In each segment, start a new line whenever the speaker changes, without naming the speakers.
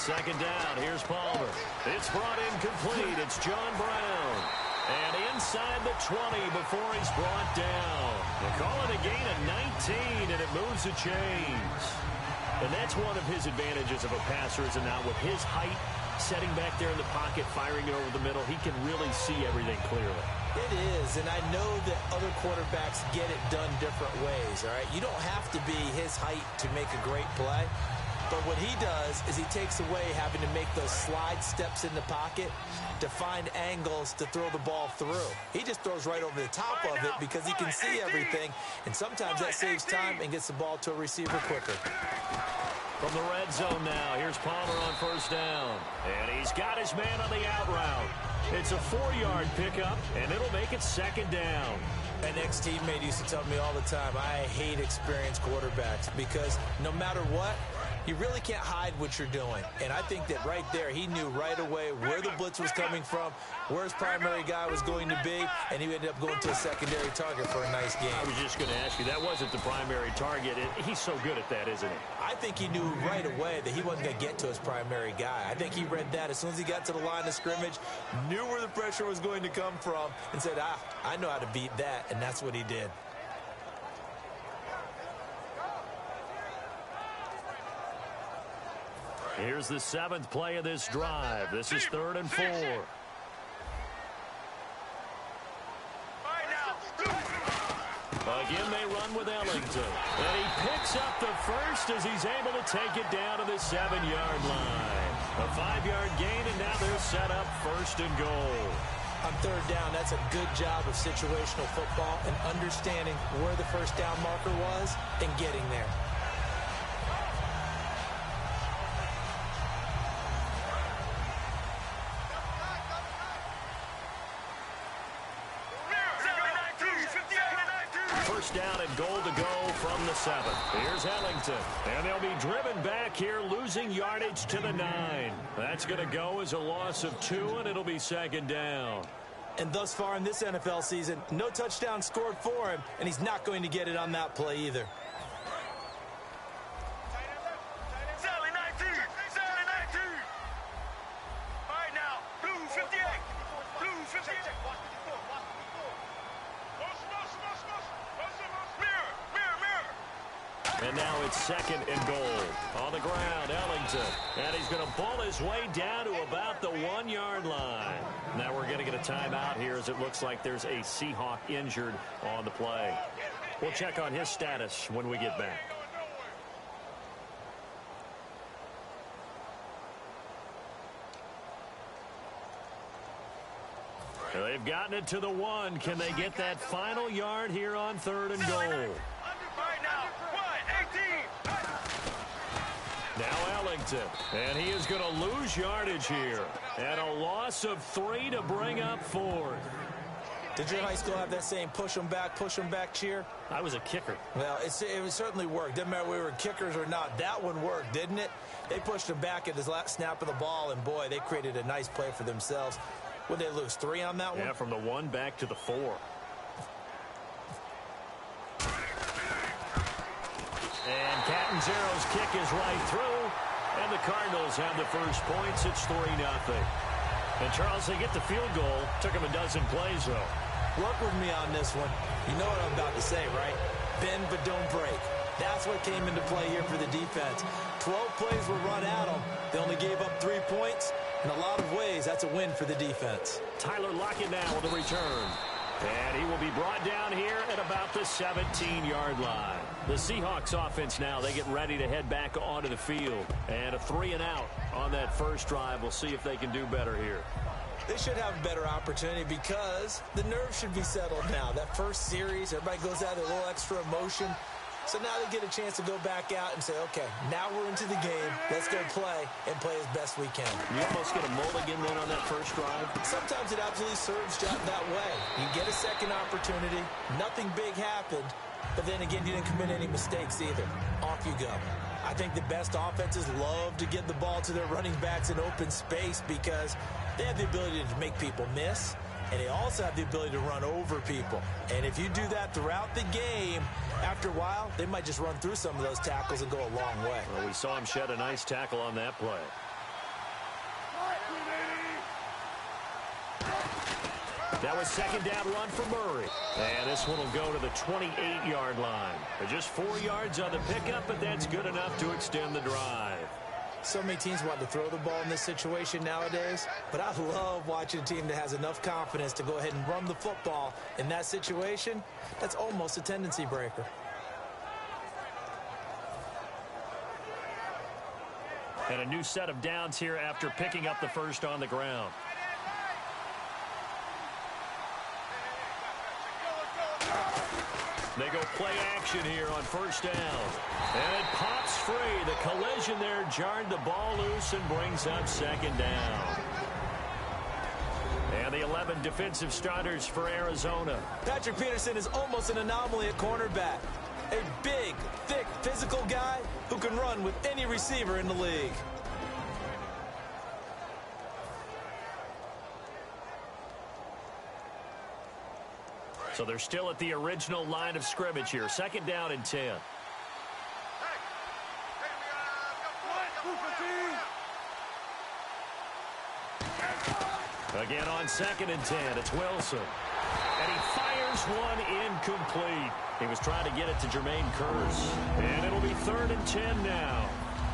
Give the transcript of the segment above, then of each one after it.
second down. Here's Palmer. It's brought in complete. It's John Brown. And inside the 20 before he's brought down. They call it a gain of 19, and it moves the chains. And that's one of his advantages of a passer, is now with his height, setting back there in the pocket, firing it over the middle, he can really see everything clearly.
It is, and I know that other quarterbacks get it done different ways, all right? You don't have to be his height to make a great play. But what he does is he takes away having to make those slide steps in the pocket to find angles to throw the ball through. He just throws right over the top of it because he can see everything, and sometimes that saves time and gets the ball to a receiver quicker.
From the red zone now, here's Palmer on first down. And he's got his man on the out route. It's a 4-yard pickup, and it'll make it second down.
An ex-teammate used to tell me all the time, I hate experienced quarterbacks because no matter what, you really can't hide what you're doing. And I think that right there, he knew right away where the blitz was coming from, where his primary guy was going to be, and he ended up going to a secondary target for a nice game.
I was just going to ask you, that wasn't the primary target. He's so good at that, isn't he?
I think he knew right away that he wasn't going to get to his primary guy. I think he read that as soon as he got to the line of scrimmage, knew where the pressure was going to come from, and said, I know how to beat that, and that's what he did.
Here's the 7th play of this drive. This is 3rd and 4. Again, they run with Ellington. And he picks up the first as he's able to take it down to the 7-yard line. A 5-yard gain, and now they're set up 1st and goal.
On 3rd down, that's a good job of situational football and understanding where the first down marker was and getting there.
First down and goal to go from the 7. Here's Ellington. And they'll be driven back here, losing yardage to the 9. That's going to go as a loss of 2, and it'll be second down.
And thus far in this NFL season, no touchdown scored for him, and he's not going to get it on that play either.
And now it's 2nd and goal. On the ground, Ellington. And he's going to ball his way down to about the 1-yard line. Now we're going to get a timeout here as it looks like there's a Seahawk injured on the play. We'll check on his status when we get back. They've gotten it to the 1. Can they get that final yard here on 3rd and goal? Now Ellington, and he is going to lose yardage here. And a loss of 3 to bring up 4th.
Did your high school have that saying, push them back cheer?
I was a kicker.
Well, it certainly worked. Didn't matter if we were kickers or not. That one worked, didn't it? They pushed him back at his last snap of the ball, and boy, they created a nice play for themselves. Would they lose 3 on that one?
Yeah, from the 1 back to the 4. And Catanzero's kick is right through. And the Cardinals have the first points. It's 3-0. And, Charles, they get the field goal. Took them a dozen plays, though.
Work with me on this one. You know what I'm about to say, right? Bend but don't break. That's what came into play here for the defense. 12 plays were run at them. They only gave up 3 points. In a lot of ways, that's a win for the defense.
Tyler Lockett now with the return. And he will be brought down here at about the 17-yard line. The Seahawks offense now, they get ready to head back onto the field. And a 3-and-out on that first drive. We'll see if they can do better here.
They should have a better opportunity because the nerves should be settled now. That first series, everybody goes out with a little extra emotion. So now they get a chance to go back out and say, okay, now we're into the game. Let's go play and play as best we can.
You almost get a mulligan then on that first drive?
Sometimes it absolutely serves that way. You get a second opportunity. Nothing big happened. But then again, you didn't commit any mistakes either. Off you go. I think the best offenses love to get the ball to their running backs in open space because they have the ability to make people miss. And they also have the ability to run over people. And if you do that throughout the game, after a while, they might just run through some of those tackles and go a long way.
Well, we saw him shed a nice tackle on that play. That was second down run for Murray. And this one will go to the 28-yard line. Just 4 yards on the pickup, but that's good enough to extend the drive.
So many teams want to throw the ball in this situation nowadays, but I love watching a team that has enough confidence to go ahead and run the football in that situation. That's almost a tendency breaker.
And a new set of downs here after picking up the first on the ground. They go play action here on first down. And it pops free. The collision there jarred the ball loose and brings up second down. And the 11 defensive starters for Arizona.
Patrick Peterson is almost an anomaly at cornerback. A big, thick, physical guy who can run with any receiver in the league.
So they're still at the original line of scrimmage here. Second down and 10. Again on second and 10, it's Wilson. And he fires one incomplete. He was trying to get it to Jermaine Kearse. And it'll be third and 10 now.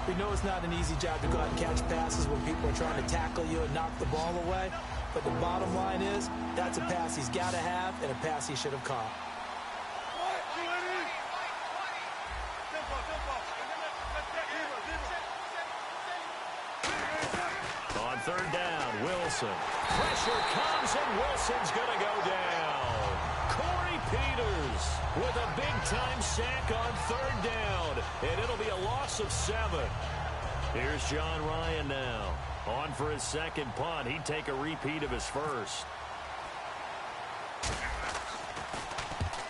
We know it's not an easy job to go out and catch passes when people are trying to tackle you and knock the ball away. But the bottom line is, that's a pass he's got to have and a pass he should have caught.
On third down, Wilson. Pressure comes, and Wilson's going to go down. Corey Peters with a big-time sack on third down, and it'll be a loss of 7. Here's John Ryan now. On for his second punt. He'd take a repeat of his first.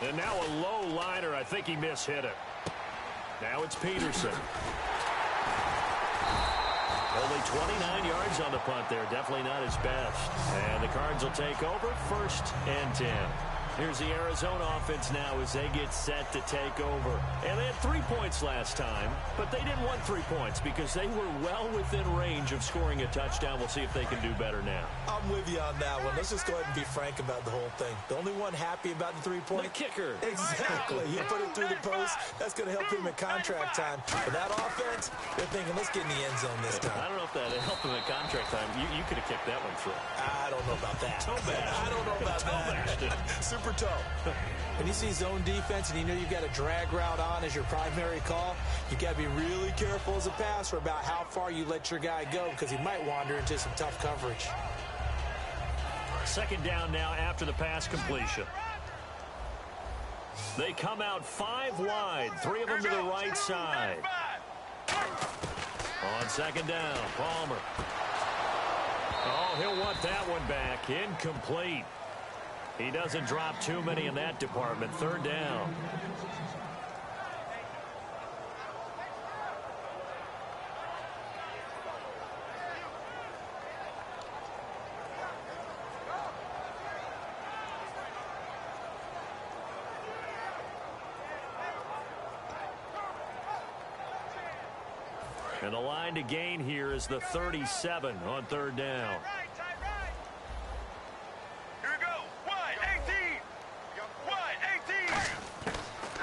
And now a low liner. I think he mishit it. Now it's Peterson. Only 29 yards on the punt there. Definitely not his best. And the Cards will take over first and 10. Here's the Arizona offense now as they get set to take over. And they had 3 points last time, but they didn't want 3 points because they were well within range of scoring a touchdown. We'll see if they can do better now.
I'm with you on that one. Let's just go ahead and be frank about the whole thing. The only one happy about the 3-point?
The kicker.
Exactly. You put it through the post. That's going to help him in contract time. But that offense, they're thinking, let's get in the end zone this time.
I don't know if that helped him in contract time. You could have kicked that one through.
I don't know about that. I don't know about that. Super toe. When you see zone defense and you know you've got a drag route on as your primary call, you got to be really careful as a passer about how far you let your guy go because he might wander into some tough coverage.
Second down now after the pass completion. They come out 5 wide, 3 of them to the right side. On second down, Palmer. Oh, he'll want that one back. Incomplete. He doesn't drop too many in that department. Third down. And the line to gain here is the 37 on third down.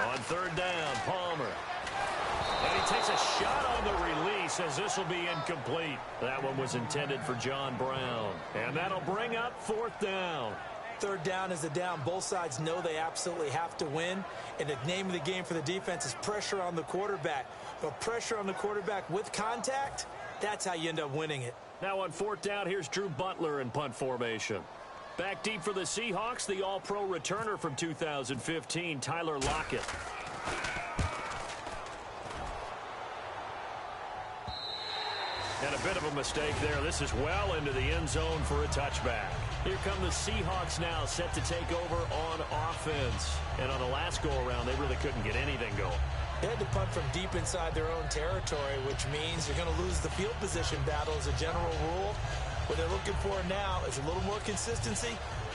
On third down, Palmer. And he takes a shot on the release as this will be incomplete. That one was intended for John Brown. And that'll bring up fourth down.
Third down is the down. Both sides know they absolutely have to win. And the name of the game for the defense is pressure on the quarterback. But pressure on the quarterback with contact, that's how you end up winning it.
Now on fourth down, here's Drew Butler in punt formation. Back deep for the Seahawks, the all-pro returner from 2015, Tyler Lockett. And a bit of a mistake there. This is well into the end zone for a touchback. Here come the Seahawks now, set to take over on offense. And on the last go-around, they really couldn't get anything going.
They had to punt from deep inside their own territory, which means you're going to lose the field position battle as a general rule. What they're looking for now is a little more consistency,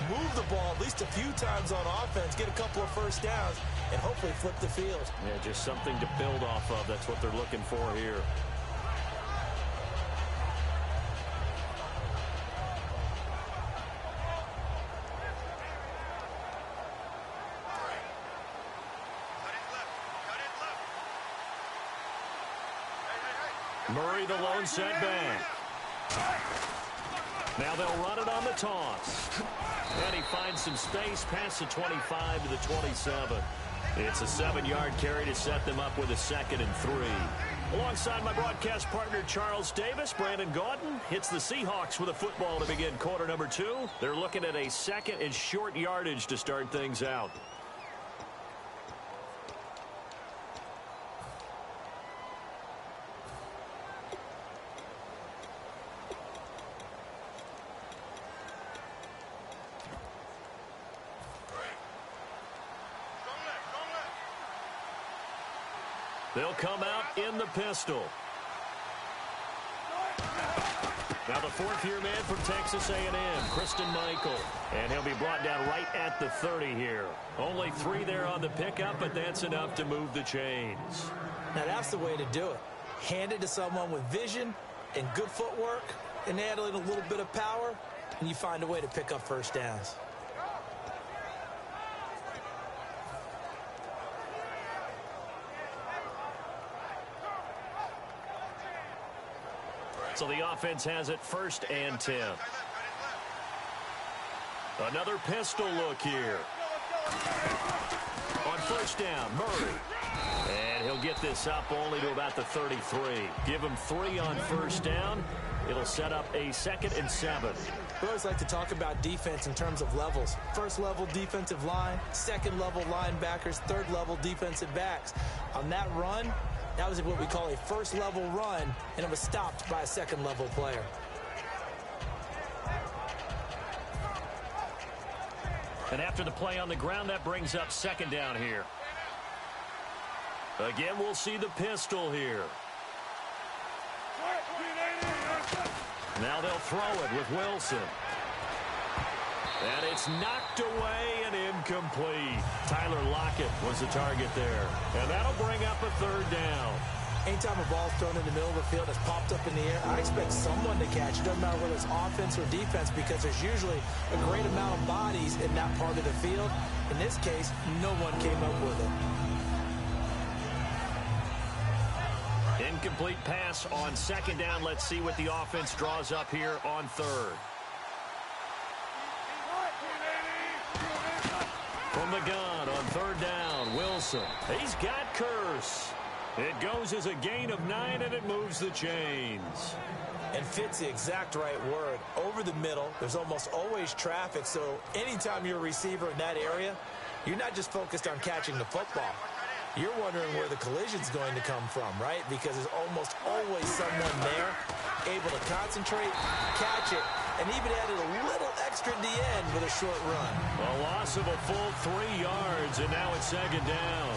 move the ball at least a few times on offense, get a couple of first downs, and hopefully flip the field.
Yeah, just something to build off of. That's what they're looking for here. Murray the lone setback. Now they'll run it on the toss. And he finds some space past the 25 to the 27. It's a 7-yard carry to set them up with a 2nd and 3. Alongside my broadcast partner, Charles Davis, Brandon Gaudin hits the Seahawks with a football to begin quarter number 2. They're looking at a 2nd and short yardage to start things out. They'll come out in the pistol. Now the 4th-year man from Texas A&M, Christian Michael. And he'll be brought down right at the 30 here. Only 3 there on the pickup, but that's enough to move the chains.
Now that's the way to do it. Hand it to someone with vision and good footwork and add in a little bit of power, and you find a way to pick up first downs.
So the offense has it 1st and 10. Another pistol look here. On 1st down, Murray. And he'll get this up only to about the 33. Give him 3 on 1st down. It'll set up a 2nd and 7.
We always like to talk about defense in terms of levels. 1st level defensive line, 2nd level linebackers, 3rd level defensive backs. On that run, that was what we call a 1st level run, and it was stopped by a 2nd level player.
And after the play on the ground, that brings up 2nd down here. Again, we'll see the pistol here. Now they'll throw it with Wilson. And it's knocked away and incomplete. Tyler Lockett was the target there. And that'll bring up a 3rd down.
Anytime a ball's thrown in the middle of the field, it's popped up in the air, I expect someone to catch it. Doesn't matter whether it's offense or defense, because there's usually a great amount of bodies in that part of the field. In this case, no one came up with it.
Incomplete pass on 2nd down. Let's see what the offense draws up here on 3rd. From the gun on 3rd down, Wilson. He's got Curse. It goes as a gain of 9, and it moves the chains.
And fits the exact right word. Over the middle, there's almost always traffic, so anytime you're a receiver in that area, you're not just focused on catching the football. You're wondering where the collision's going to come from, right? Because there's almost always someone there able to concentrate, catch it, and even added a little extra at the end with a short run.
A loss of a full 3 yards, and now it's 2nd down.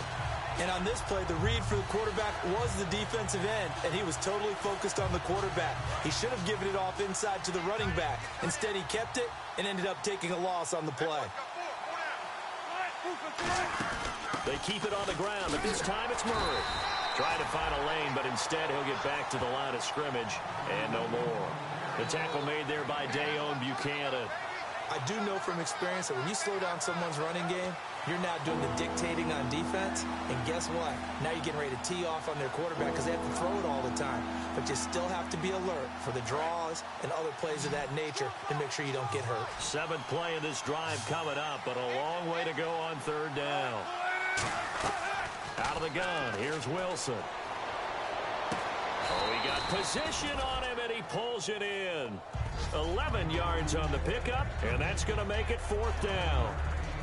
And on this play, the read for the quarterback was the defensive end, and he was totally focused on the quarterback. He should have given it off inside to the running back. Instead, he kept it and ended up taking a loss on the play.
They keep it on the ground, but this time it's Murray. Trying to find a lane, but instead he'll get back to the line of scrimmage, and no more. The tackle made there by Dayon Buchanan.
I do know from experience that when you slow down someone's running game, you're now doing the dictating on defense. And guess what? Now you're getting ready to tee off on their quarterback because they have to throw it all the time. But you still have to be alert for the draws and other plays of that nature to make sure you don't get hurt.
7th play of this drive coming up, but a long way to go on 3rd down. Out of the gun, here's Wilson. Oh, he got position on him, and he pulls it in. 11 yards on the pickup, and that's going to make it 4th down.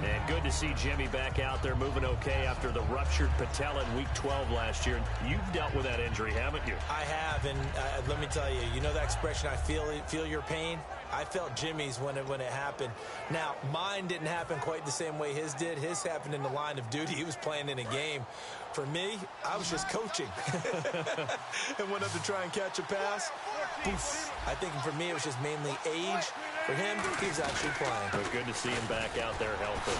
And good to see Jimmy back out there moving okay after the ruptured patella in Week 12 last year. You've dealt with that injury, haven't you?
I have, and let me tell you, you know that expression, I feel your pain? I felt Jimmy's when it happened. Now, mine didn't happen quite the same way his did. His happened in the line of duty. He was playing in a game. For me, I was just coaching. And went up to try and catch a pass. Poof. I think for me, it was just mainly age. For him, he was actually playing.
But good to see him back out there helping.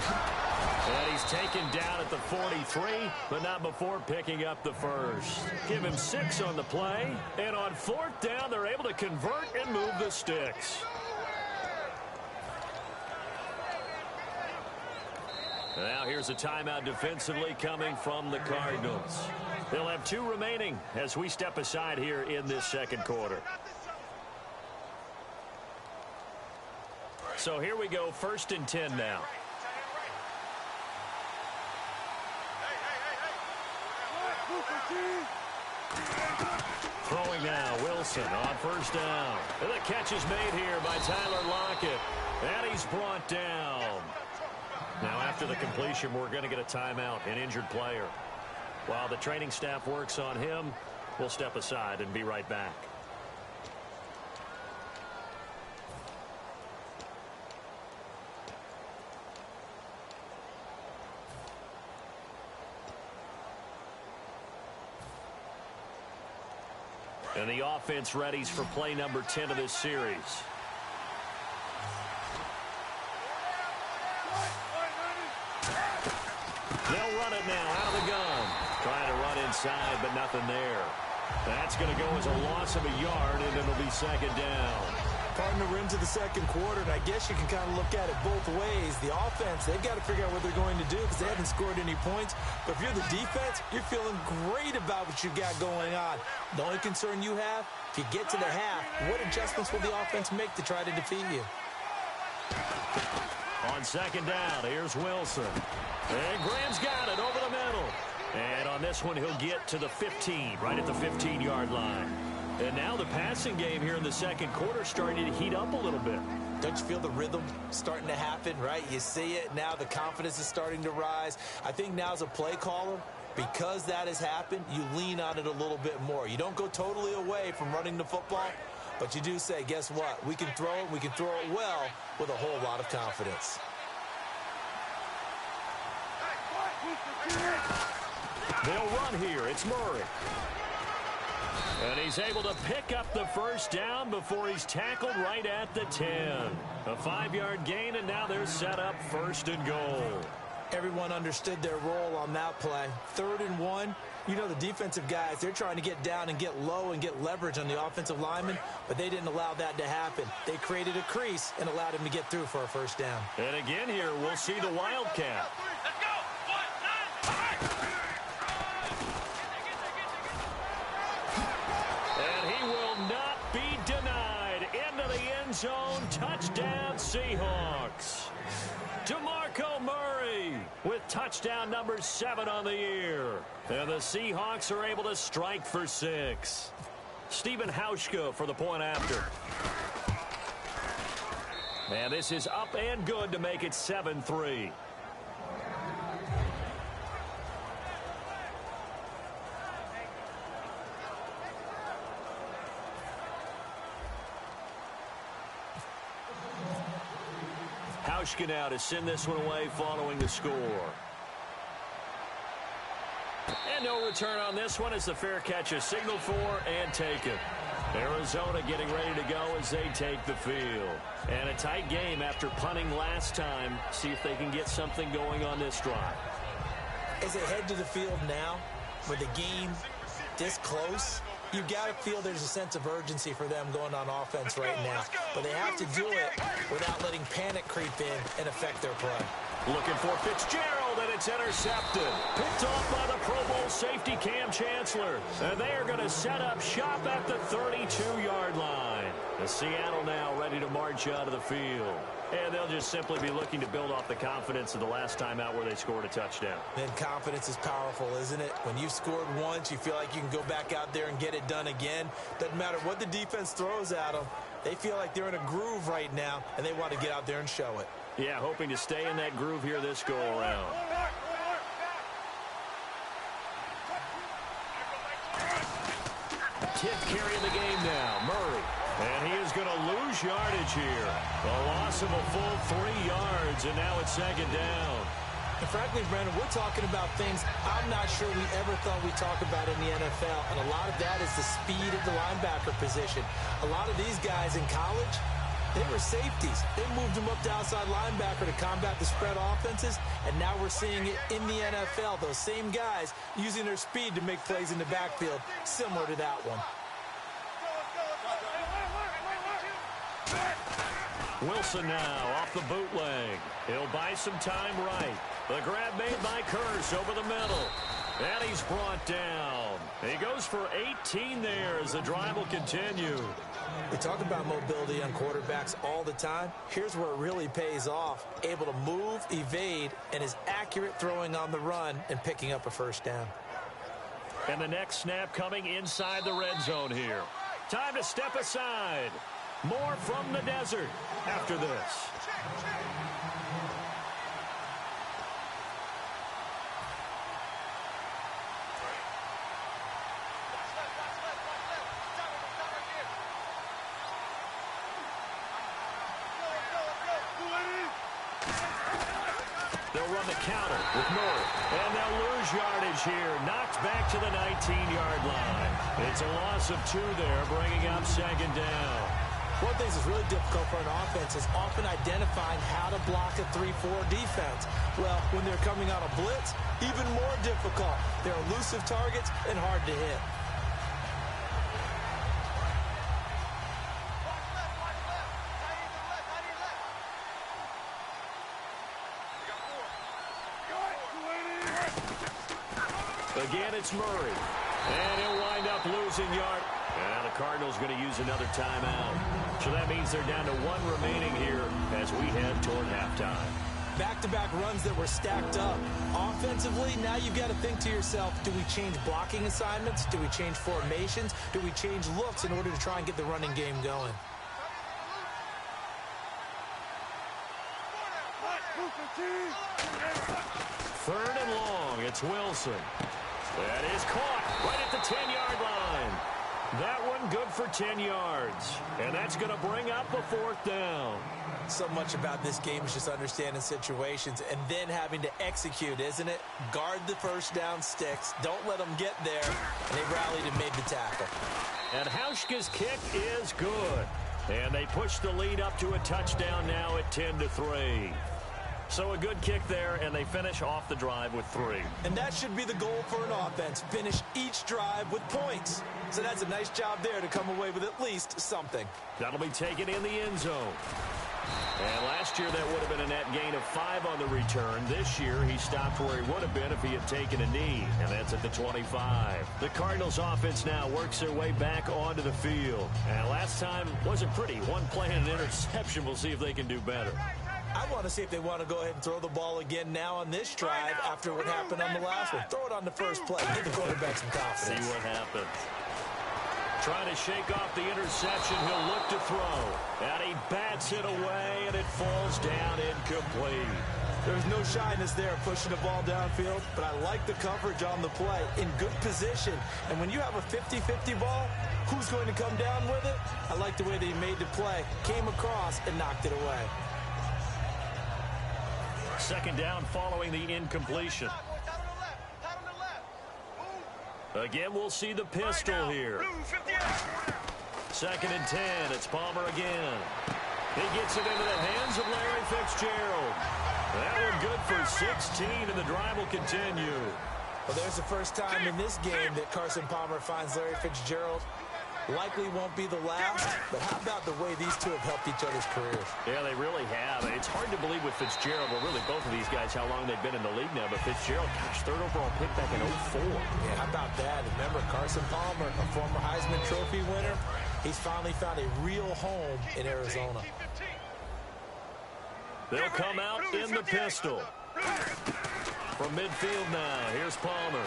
And he's taken down at the 43, but not before picking up the first. Give him 6 on the play. And on 4th down, they're able to convert and move the sticks. Now here's a timeout defensively coming from the Cardinals. They'll have 2 remaining as we step aside here in this second quarter. So here we go, 1st and 10 now. Throwing now, Wilson on 1st down. And the catch is made here by Tyler Lockett. And he's brought down. Now after the completion, we're going to get a timeout, an injured player. While the training staff works on him, we'll step aside and be right back. And the offense readies for play number 10 of this series. They'll run it now out of the gun. Trying to run inside, but nothing there. That's going to go as a loss of a yard, and it'll be 2nd down.
Partner, we're into the second quarter, and I guess you can kind of look at it both ways. The offense, they've got to figure out what they're going to do because they haven't scored any points. But if you're the defense, you're feeling great about what you got going on. The only concern you have, if you get to the half, what adjustments will the offense make to try to defeat you?
On 2nd down, here's Wilson. And Graham's got it over the middle. And on this one, he'll get to the 15, right at the 15-yard line. And now the passing game here in the second quarter starting to heat up a little bit.
Don't you feel the rhythm starting to happen, right? You see it now. The confidence is starting to rise. I think now as a play caller, because that has happened, you lean on it a little bit more. You don't go totally away from running the football, but you do say, guess what? We can throw it. We can throw it well with a whole lot of confidence.
They'll run here. It's Murray. And he's able to pick up the 1st down before he's tackled right at the 10. A 5-yard gain, and now they're set up 1st and goal.
Everyone understood their role on that play. 3rd and 1. You know, the defensive guys, they're trying to get down and get low and get leverage on the offensive lineman, but they didn't allow that to happen. They created a crease and allowed him to get through for a 1st down.
And again here, we'll see the Wildcat. And he will not be denied. Into the end zone. Touchdown, Seahawks. DeMarco Murray with touchdown number 7 on the year. And the Seahawks are able to strike for 6. Stephen Hauschka for the point after. And this is up and good to make it 7-3. Hauschka now to send this one away following the score. And no return on this one as the fair catch is signaled for and taken. Arizona getting ready to go as they take the field. And a tight game after punting last time. See if they can get something going on this drive.
As they head to the field now, with the game this close, you've got to feel there's a sense of urgency for them going on offense right now. But they have to do it without letting panic creep in and affect their play.
Looking for Fitzgerald, and it's intercepted. Picked off by the Pro Bowl safety Cam Chancellor. And they are going to set up shop at the 32-yard line. The Seattle now ready to march out of the field. And they'll just simply be looking to build off the confidence of the last time out where they scored a touchdown.
Then confidence is powerful, isn't it? When you've scored once, you feel like you can go back out there and get it done again. Doesn't matter what the defense throws at them. They feel like they're in a groove right now, and they want to get out there and show it.
Yeah, hoping to stay in that groove here this go-around. Tip carry of the game now, Murray. And he is going to lose yardage here. A loss of a full 3 yards, and now it's 2nd down.
And frankly, Brandon, we're talking about things I'm not sure we ever thought we'd talk about in the NFL. And a lot of that is the speed of the linebacker position. A lot of these guys in college, they were safeties. They moved them up to outside linebacker to combat the spread offenses, and now we're seeing it in the NFL. Those same guys using their speed to make plays in the backfield, similar to that one.
Wilson now off the bootleg. He'll buy some time right. The grab made by Curse over the middle. And he's brought down. He goes for 18 there as the drive will continue.
We talk about mobility on quarterbacks all the time. Here's where it really pays off. Able to move, evade, and is accurate throwing on the run and picking up a first down.
And the next snap coming inside the red zone here. Time to step aside. More from the desert after this. They'll run the counter with North. And they'll lose yardage here. Knocked back to the 19-yard line. It's a loss of 2 there, bringing up second down.
One thing that's really difficult for an offense is often identifying how to block a 3-4 defense. Well, when they're coming on a blitz, even more difficult. They're elusive targets and hard to hit.
Again, it's Murray. And he'll wind up losing yard. And the Cardinals going to use another timeout. So that means they're down to 1 remaining here as we head toward halftime.
Back-to-back runs that were stacked up. Offensively, now you've got to think to yourself, do we change blocking assignments? Do we change formations? Do we change looks in order to try and get the running game going?
Third and long, it's Wilson. That is caught right at the 10-yard line. That one good for 10 yards. And that's going to bring up a 4th down.
So much about this game is just understanding situations and then having to execute, isn't it? Guard the first down sticks. Don't let them get there. And they rallied and made the tackle.
And Hauschka's kick is good. And they push the lead up to a touchdown now at 10-3. So a good kick there, and they finish off the drive with 3.
And that should be the goal for an offense. Finish each drive with points. So that's a nice job there to come away with at least something.
That'll be taken in the end zone. And last year that would have been a net gain of 5 on the return. This year he stopped where he would have been if he had taken a knee, and that's at the 25. The Cardinals offense now works their way back onto the field. And last time wasn't pretty. One play and an interception. We'll see if they can do better.
I want to see if they want to go ahead and throw the ball again now on this drive after what happened on the last one. Throw it on the first play. Give the quarterback some confidence.
See what happens. Trying to shake off the interception. He'll look to throw. And he bats it away, and it falls down incomplete.
There's no shyness there pushing the ball downfield, but I like the coverage on the play. In good position. And when you have a 50-50 ball, who's going to come down with it? I like the way that he made the play. Came across and knocked it away.
Second down following the incompletion. Again, we'll see the pistol here. 2nd and 10. It's Palmer again. He gets it into the hands of Larry Fitzgerald. That one good for 16, and the drive will continue.
Well, there's the first time in this game that Carson Palmer finds Larry Fitzgerald. Likely won't be the last, but how about the way these two have helped each other's careers?
Yeah, they really have. It's hard to believe with Fitzgerald, well, really both of these guys, how long they've been in the league now. But Fitzgerald, gosh, 3rd overall pick back in 04.
Yeah, how about that? Remember, Carson Palmer, a former Heisman Trophy winner, he's finally found a real home in Arizona.
They'll come out in the pistol. From midfield now, here's Palmer.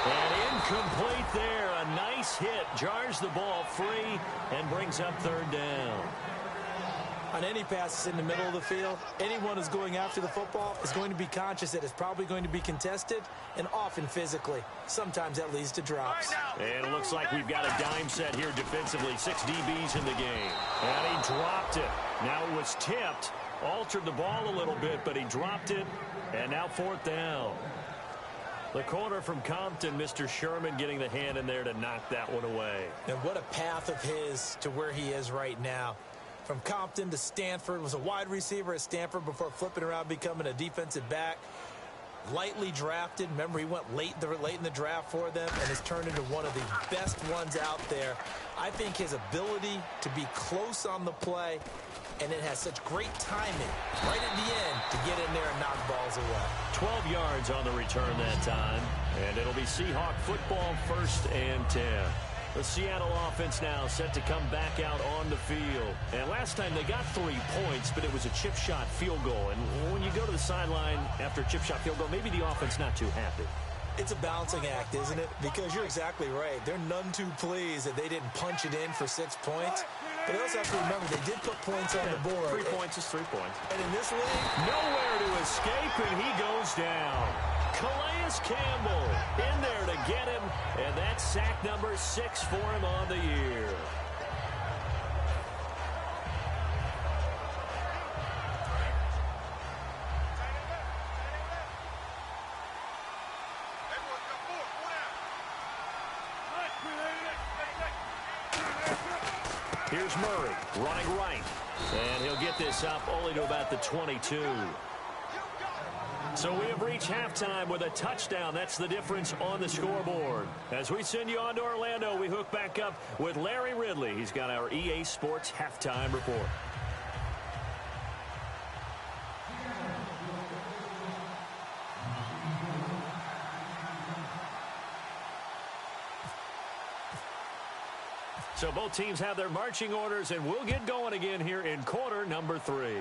And incomplete there. A nice hit. Jars the ball free and brings up 3rd down.
On any passes in the middle of the field, anyone who's going after the football is going to be conscious that it's probably going to be contested and often physically. Sometimes that leads to drops.
And it looks like we've got a dime set here defensively. 6 DBs in the game. And he dropped it. Now it was tipped. Altered the ball a little bit, but he dropped it. And now 4th down. The corner from Compton, Mr. Sherman, getting the hand in there to knock that one away.
And what a path of his to where he is right now. From Compton to Stanford, was a wide receiver at Stanford before flipping around becoming a defensive back. Lightly drafted. Remember, he went late in the draft for them and has turned into one of the best ones out there. I think his ability to be close on the play and it has such great timing right at the end to get in there and knock balls away.
12 yards on the return that time, and it'll be Seahawk football, 1st and 10. The Seattle offense now set to come back out on the field. And last time they got 3 points, but it was a chip shot field goal. And when you go to the sideline after a chip shot field goal, maybe the offense not too happy.
It's a balancing act, isn't it? Because you're exactly right. They're none too pleased that they didn't punch it in for 6 points. But they also have to remember they did put points on the board.
3 points is 3 points.
And in this league,
nowhere to escape, and he goes down. Calais Campbell in there to get him, and that's sack number 6 for him on the year. Here's Murray running right, and he'll get this up only to about the 22. So we have reached halftime with a touchdown. That's the difference on the scoreboard. As we send you on to Orlando, we hook back up with Larry Ridley. He's got our EA Sports halftime report. So both teams have their marching orders, and we'll get going again here in quarter number 3.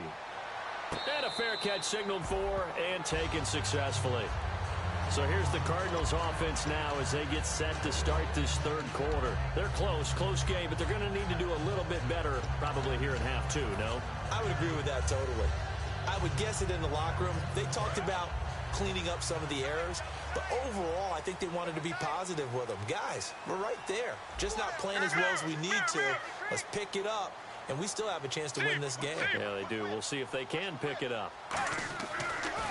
And a fair catch signaled for and taken successfully. So here's the Cardinals offense now as they get set to start this 3rd quarter. They're close game, but they're going to need to do a little bit better probably here in half 2, no?
I would agree with that totally. I would guess it in the locker room. They talked about cleaning up some of the errors, but overall I think they wanted to be positive with them. Guys, we're right there. Just not playing as well as we need to. Let's pick it up. And we still have a chance to win this game.
Yeah, they do. We'll see if they can pick it up.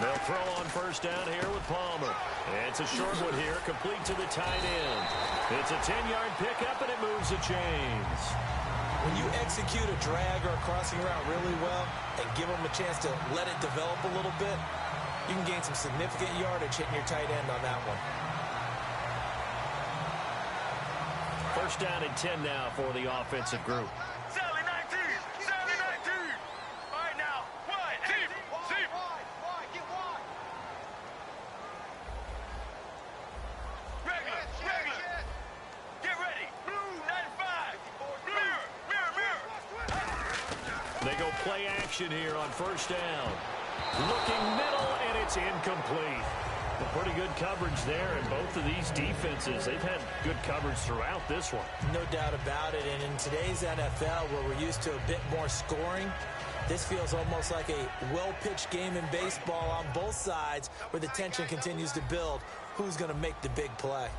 They'll throw on 1st down here with Palmer. And it's a short one here, complete to the tight end. It's a 10-yard pickup, and it moves the chains.
When you execute a drag or a crossing route really well and give them a chance to let it develop a little bit, you can gain some significant yardage hitting your tight end on that one.
1st down and 10 now for the offensive group. They go play action here on 1st down. Looking middle, and it's incomplete. Pretty good coverage there, and both of these defenses, they've had good coverage throughout this one.
No doubt about it, and in today's NFL, where we're used to a bit more scoring, this feels almost like a well-pitched game in baseball on both sides, where the tension continues to build. Who's going to make the big play?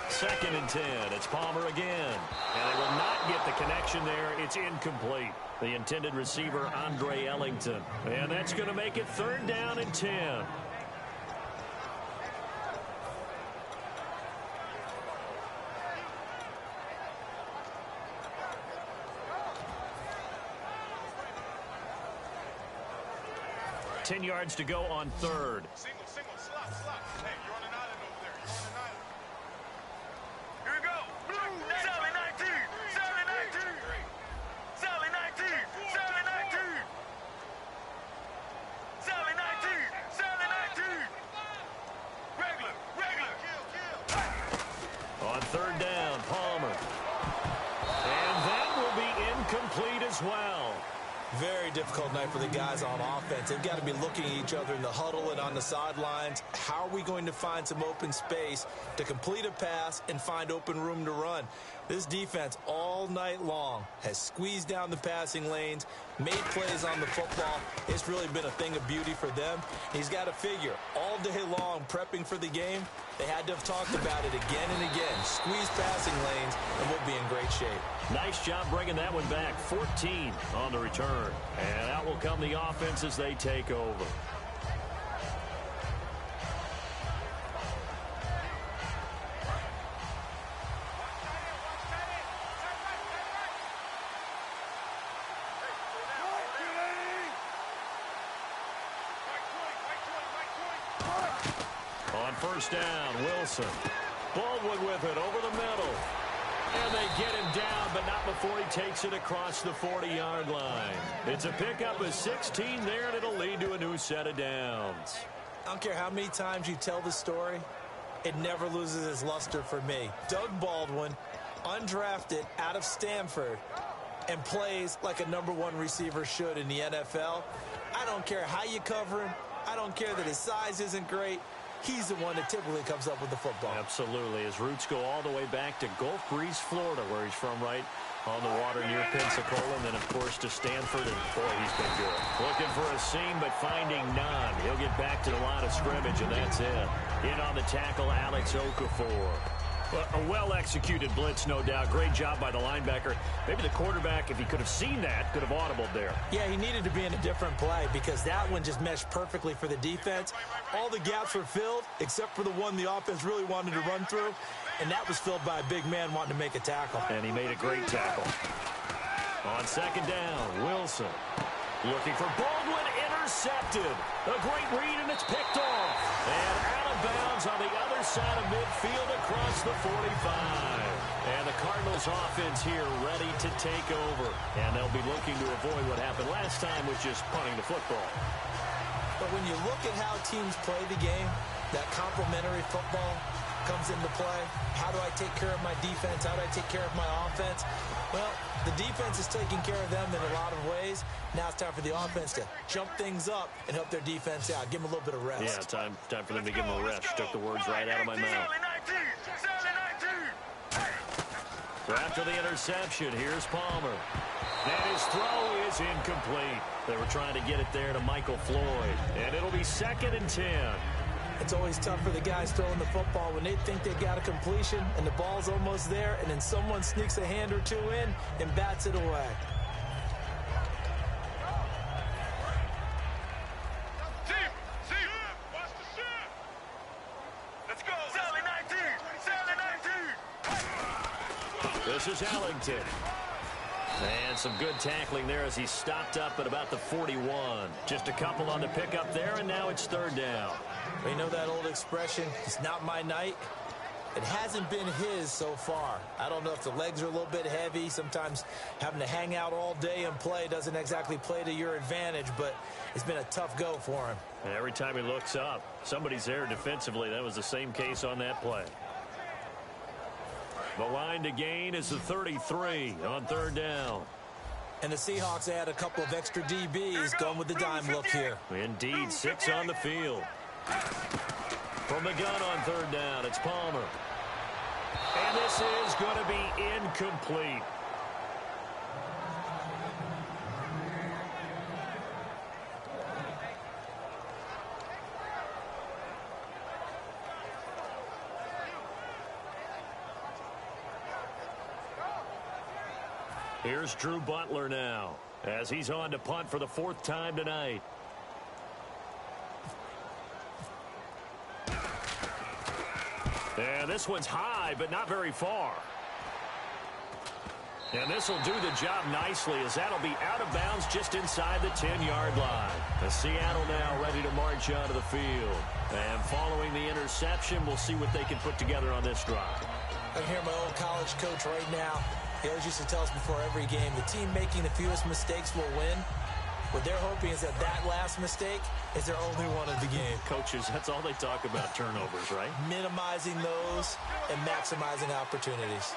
2nd and 10. It's Palmer again. And they will not get the connection there. It's incomplete. The intended receiver, Andre Ellington. And that's going to make it 3rd down and 10. Ten yards to go on 3rd.
Single, slot. Hey, you're on an island over there. You're on an island. Here we go. Blue, Sally 19. Sally 19. Sally 19. Sally 19. Sally 19. Sally 19. Regular.
On 3rd down, Palmer. And that will be incomplete as well.
Very difficult night for the guys on offense. They've got to be looking at each other in the huddle and on the sidelines. How are we going to find some open space to complete a pass and find open room to run? This defense all night long has squeezed down the passing lanes, made plays on the football. It's really been a thing of beauty for them. He's got to figure all day long prepping for the game. They had to have talked about it again and again. Squeeze passing lanes, and we'll be in great shape.
Nice job bringing that one back. 14 on the return. And out will come the offense as they take over. On 1st down, Wilson. Baldwin with it over the middle. And they get him down, but not before he takes it across the 40-yard line. It's a pickup of 16 there, and it'll lead to a new set of downs.
I don't care how many times you tell the story, it never loses its luster for me. Doug Baldwin, undrafted out of Stanford, and plays like a #1 receiver should in the NFL. I don't care how you cover him. I don't care that his size isn't great. He's the one that typically comes up with the football.
Absolutely. His roots go all the way back to Gulf Breeze, Florida, where he's from, right on the water near Pensacola, and then, of course, to Stanford, and, boy, he's been good. Looking for a seam, but finding none. He'll get back to the line of scrimmage, and that's it. In on the tackle, Alex Okafor. A well-executed blitz, no doubt. Great job by the linebacker. Maybe the quarterback, if he could have seen that, could have audibled there.
Yeah, he needed to be in a different play because that one just meshed perfectly for the defense. All the gaps were filled except for the one the offense really wanted to run through, and that was filled by a big man wanting to make a tackle.
And he made a great tackle. On second down, Wilson looking for Baldwin, intercepted. A great read, and it's picked off. And out of bounds on the other side of midfield across the 45. And the Cardinals offense here ready to take over. And they'll be looking to avoid what happened last time, which is punting the football.
But when you look at how teams play the game, that complementary football comes into play. How do I take care of my defense? How do I take care of my offense? Well, the defense is taking care of them in a lot of ways. Now it's time for the offense to jump things up and help their defense out. Give them a little bit of rest.
Yeah, time for them to give them a rest. Took the words right out of my mouth. So after the interception, here's Palmer. And his throw is incomplete. They were trying to get it there to Michael Floyd. And it'll be 2nd and 10.
It's always tough for the guys throwing the football when they think they've got a completion and the ball's almost there, and then someone sneaks a hand or two in and bats it away.
Let's go. Sally 19. Sally 19.
This is Ellington. And some good tackling there as he stopped up at about the 41. Just a couple on the pickup there, and now it's 3rd down.
You know that old expression, it's not my night? It hasn't been his so far. I don't know if the legs are a little bit heavy. Sometimes having to hang out all day and play doesn't exactly play to your advantage, but it's been a tough go for him.
And every time he looks up, somebody's there defensively. That was the same case on that play. The line to gain is the 33 on 3rd down.
And the Seahawks add a couple of extra DBs going with the dime look here.
Indeed, 6 on the field. From the gun on 3rd down, it's Palmer. And this is going to be incomplete. Here's Drew Butler now, as he's on to punt for the 4th time tonight. And this one's high, but not very far. And this will do the job nicely, as that'll be out of bounds just inside the 10-yard line. The Seattle now ready to march out of the field. And following the interception, we'll see what they can put together on this drive.
I can hear my old college coach right now. He always used to tell us before every game, the team making the fewest mistakes will win. What they're hoping is that that last mistake is their only one of the game.
Coaches, that's all they talk about, turnovers, right?
Minimizing those and maximizing opportunities.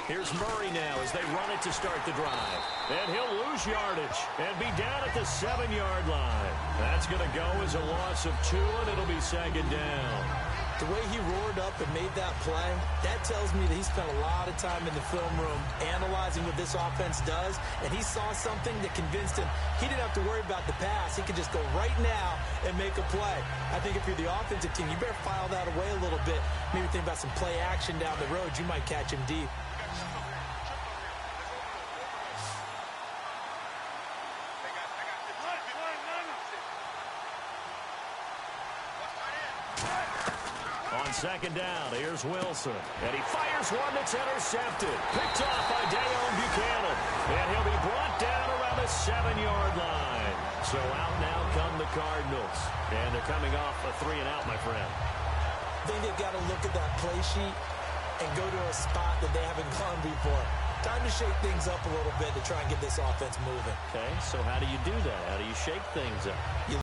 Here's Murray now as they run it to start the drive. And he'll lose yardage and be down at the 7-yard line. That's going to go as a loss of 2, and it'll be 2nd down.
The way he roared up and made that play, that tells me that he spent a lot of time in the film room analyzing what this offense does, and he saw something that convinced him he didn't have to worry about the pass. He could just go right now and make a play. I think if you're the offensive team, you better file that away a little bit. Maybe think about some play action down the road. You might catch him deep.
On 2nd down, here's Wilson. And he fires one that's intercepted. Picked off by Dayon Buchanan. And he'll be brought down around the 7-yard line. So out now come the Cardinals. And they're coming off a 3-and-out, my friend.
I think they've got to look at that play sheet and go to a spot that they haven't gone before. Time to shake things up a little bit to try and get this offense moving.
Okay, so how do you do that? How do you shake things up?